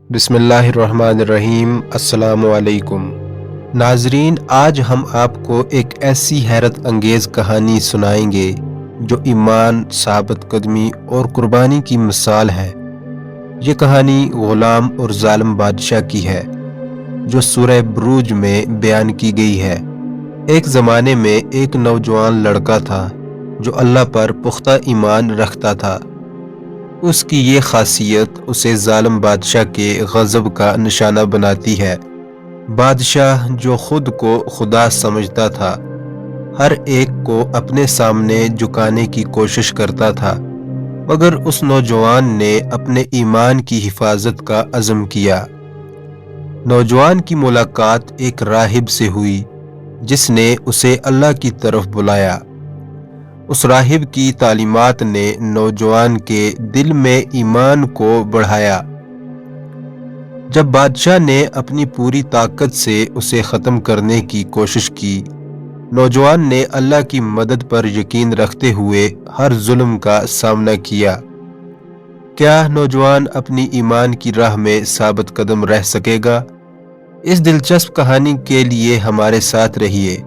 بسم اللہ الرحمن الرحیم۔ السلام علیکم ناظرین، آج ہم آپ کو ایک ایسی حیرت انگیز کہانی سنائیں گے جو ایمان، ثابت قدمی اور قربانی کی مثال ہے۔ یہ کہانی غلام اور ظالم بادشاہ کی ہے جو سورہ بروج میں بیان کی گئی ہے۔ ایک زمانے میں ایک نوجوان لڑکا تھا جو اللہ پر پختہ ایمان رکھتا تھا۔ اس کی یہ خاصیت اسے ظالم بادشاہ کے غضب کا نشانہ بناتی ہے۔ بادشاہ جو خود کو خدا سمجھتا تھا، ہر ایک کو اپنے سامنے جھکانے کی کوشش کرتا تھا، مگر اس نوجوان نے اپنے ایمان کی حفاظت کا عزم کیا۔ نوجوان کی ملاقات ایک راہب سے ہوئی جس نے اسے اللہ کی طرف بلایا۔ اس راہب کی تعلیمات نے نوجوان کے دل میں ایمان کو بڑھایا۔ جب بادشاہ نے اپنی پوری طاقت سے اسے ختم کرنے کی کوشش کی، نوجوان نے اللہ کی مدد پر یقین رکھتے ہوئے ہر ظلم کا سامنا کیا۔ کیا نوجوان اپنی ایمان کی راہ میں ثابت قدم رہ سکے گا؟ اس دلچسپ کہانی کے لیے ہمارے ساتھ رہیے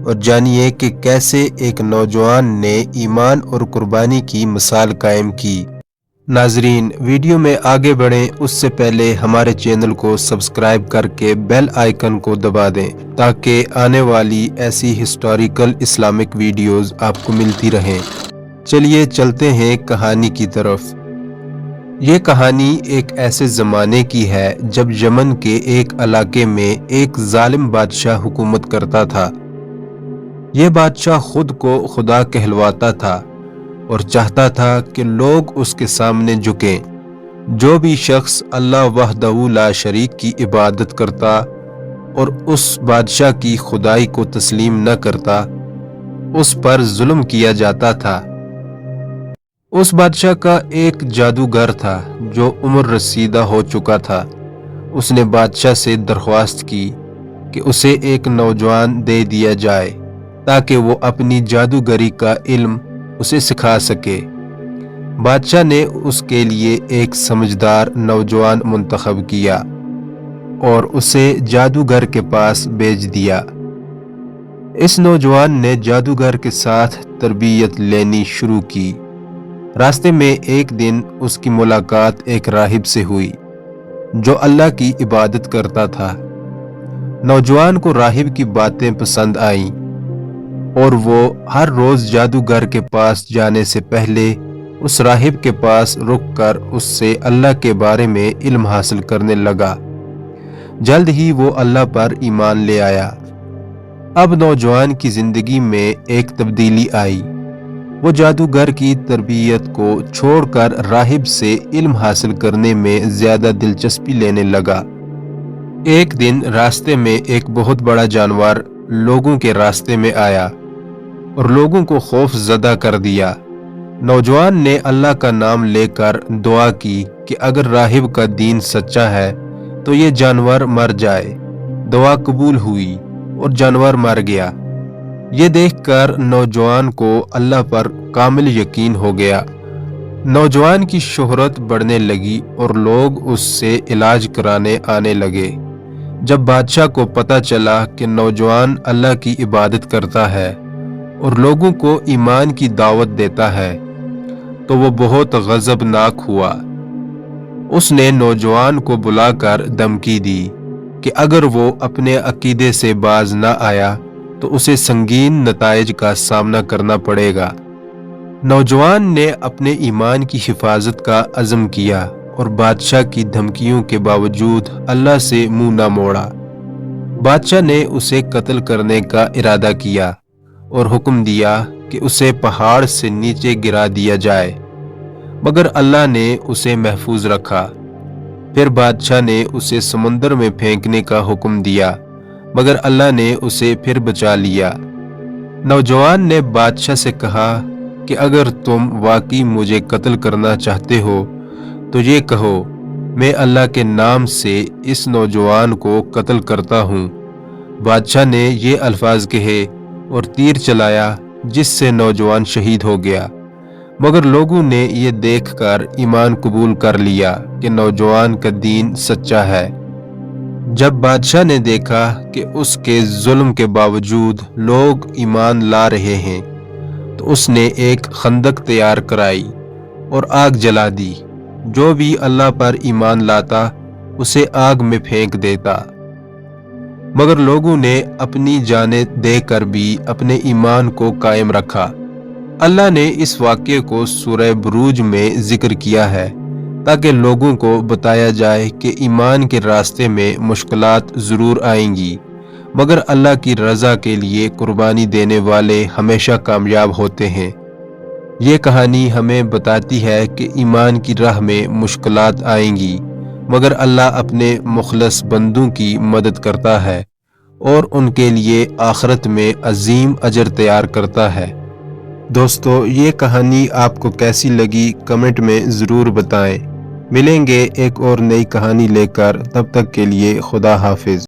اور جانیے کہ کیسے ایک نوجوان نے ایمان اور قربانی کی مثال قائم کی۔ ناظرین، ویڈیو میں آگے بڑھیں اس سے پہلے ہمارے چینل کو سبسکرائب کر کے بیل آئیکن کو دبا دیں تاکہ آنے والی ایسی ہسٹوریکل اسلامک ویڈیوز آپ کو ملتی رہیں۔ چلیے چلتے ہیں کہانی کی طرف۔ یہ کہانی ایک ایسے زمانے کی ہے جب یمن کے ایک علاقے میں ایک ظالم بادشاہ حکومت کرتا تھا۔ یہ بادشاہ خود کو خدا کہلواتا تھا اور چاہتا تھا کہ لوگ اس کے سامنے جھکیں۔ جو بھی شخص اللہ وحدہ لا شریک کی عبادت کرتا اور اس بادشاہ کی خدائی کو تسلیم نہ کرتا، اس پر ظلم کیا جاتا تھا۔ اس بادشاہ کا ایک جادوگر تھا جو عمر رسیدہ ہو چکا تھا۔ اس نے بادشاہ سے درخواست کی کہ اسے ایک نوجوان دے دیا جائے تاکہ وہ اپنی جادوگری کا علم اسے سکھا سکے۔ بادشاہ نے اس کے لیے ایک سمجھدار نوجوان منتخب کیا اور اسے جادوگر کے پاس بھیج دیا۔ اس نوجوان نے جادوگر کے ساتھ تربیت لینی شروع کی۔ راستے میں ایک دن اس کی ملاقات ایک راہب سے ہوئی جو اللہ کی عبادت کرتا تھا۔ نوجوان کو راہب کی باتیں پسند آئیں اور وہ ہر روز جادوگر کے پاس جانے سے پہلے اس راہب کے پاس رک کر اس سے اللہ کے بارے میں علم حاصل کرنے لگا۔ جلد ہی وہ اللہ پر ایمان لے آیا۔ اب نوجوان کی زندگی میں ایک تبدیلی آئی۔ وہ جادوگر کی تربیت کو چھوڑ کر راہب سے علم حاصل کرنے میں زیادہ دلچسپی لینے لگا۔ ایک دن راستے میں ایک بہت بڑا جانور لوگوں کے راستے میں آیا اور لوگوں کو خوف زدہ کر دیا۔ نوجوان نے اللہ کا نام لے کر دعا کی کہ اگر راہب کا دین سچا ہے تو یہ جانور مر جائے۔ دعا قبول ہوئی اور جانور مر گیا۔ یہ دیکھ کر نوجوان کو اللہ پر کامل یقین ہو گیا۔ نوجوان کی شہرت بڑھنے لگی اور لوگ اس سے علاج کرانے آنے لگے۔ جب بادشاہ کو پتہ چلا کہ نوجوان اللہ کی عبادت کرتا ہے اور لوگوں کو ایمان کی دعوت دیتا ہے تو وہ بہت غضبناک ہوا۔ اس نے نوجوان کو بلا کر دھمکی دی کہ اگر وہ اپنے عقیدے سے باز نہ آیا تو اسے سنگین نتائج کا سامنا کرنا پڑے گا۔ نوجوان نے اپنے ایمان کی حفاظت کا عزم کیا اور بادشاہ کی دھمکیوں کے باوجود اللہ سے منہ نہ موڑا۔ بادشاہ نے اسے قتل کرنے کا ارادہ کیا اور حکم دیا کہ اسے پہاڑ سے نیچے گرا دیا جائے، مگر اللہ نے اسے محفوظ رکھا۔ پھر بادشاہ نے اسے سمندر میں پھینکنے کا حکم دیا، مگر اللہ نے اسے پھر بچا لیا۔ نوجوان نے بادشاہ سے کہا کہ اگر تم واقعی مجھے قتل کرنا چاہتے ہو تو یہ کہو، میں اللہ کے نام سے اس نوجوان کو قتل کرتا ہوں۔ بادشاہ نے یہ الفاظ کہے اور تیر چلایا جس سے نوجوان شہید ہو گیا، مگر لوگوں نے یہ دیکھ کر ایمان قبول کر لیا کہ نوجوان کا دین سچا ہے۔ جب بادشاہ نے دیکھا کہ اس کے ظلم کے باوجود لوگ ایمان لا رہے ہیں تو اس نے ایک خندق تیار کرائی اور آگ جلا دی۔ جو بھی اللہ پر ایمان لاتا اسے آگ میں پھینک دیتا، مگر لوگوں نے اپنی جانیں دے کر بھی اپنے ایمان کو قائم رکھا۔ اللہ نے اس واقعے کو سورہ بروج میں ذکر کیا ہے تاکہ لوگوں کو بتایا جائے کہ ایمان کے راستے میں مشکلات ضرور آئیں گی، مگر اللہ کی رضا کے لیے قربانی دینے والے ہمیشہ کامیاب ہوتے ہیں۔ یہ کہانی ہمیں بتاتی ہے کہ ایمان کی راہ میں مشکلات آئیں گی، مگر اللہ اپنے مخلص بندوں کی مدد کرتا ہے اور ان کے لیے آخرت میں عظیم اجر تیار کرتا ہے۔ دوستو، یہ کہانی آپ کو کیسی لگی کمنٹ میں ضرور بتائیں۔ ملیں گے ایک اور نئی کہانی لے کر، تب تک کے لیے خدا حافظ۔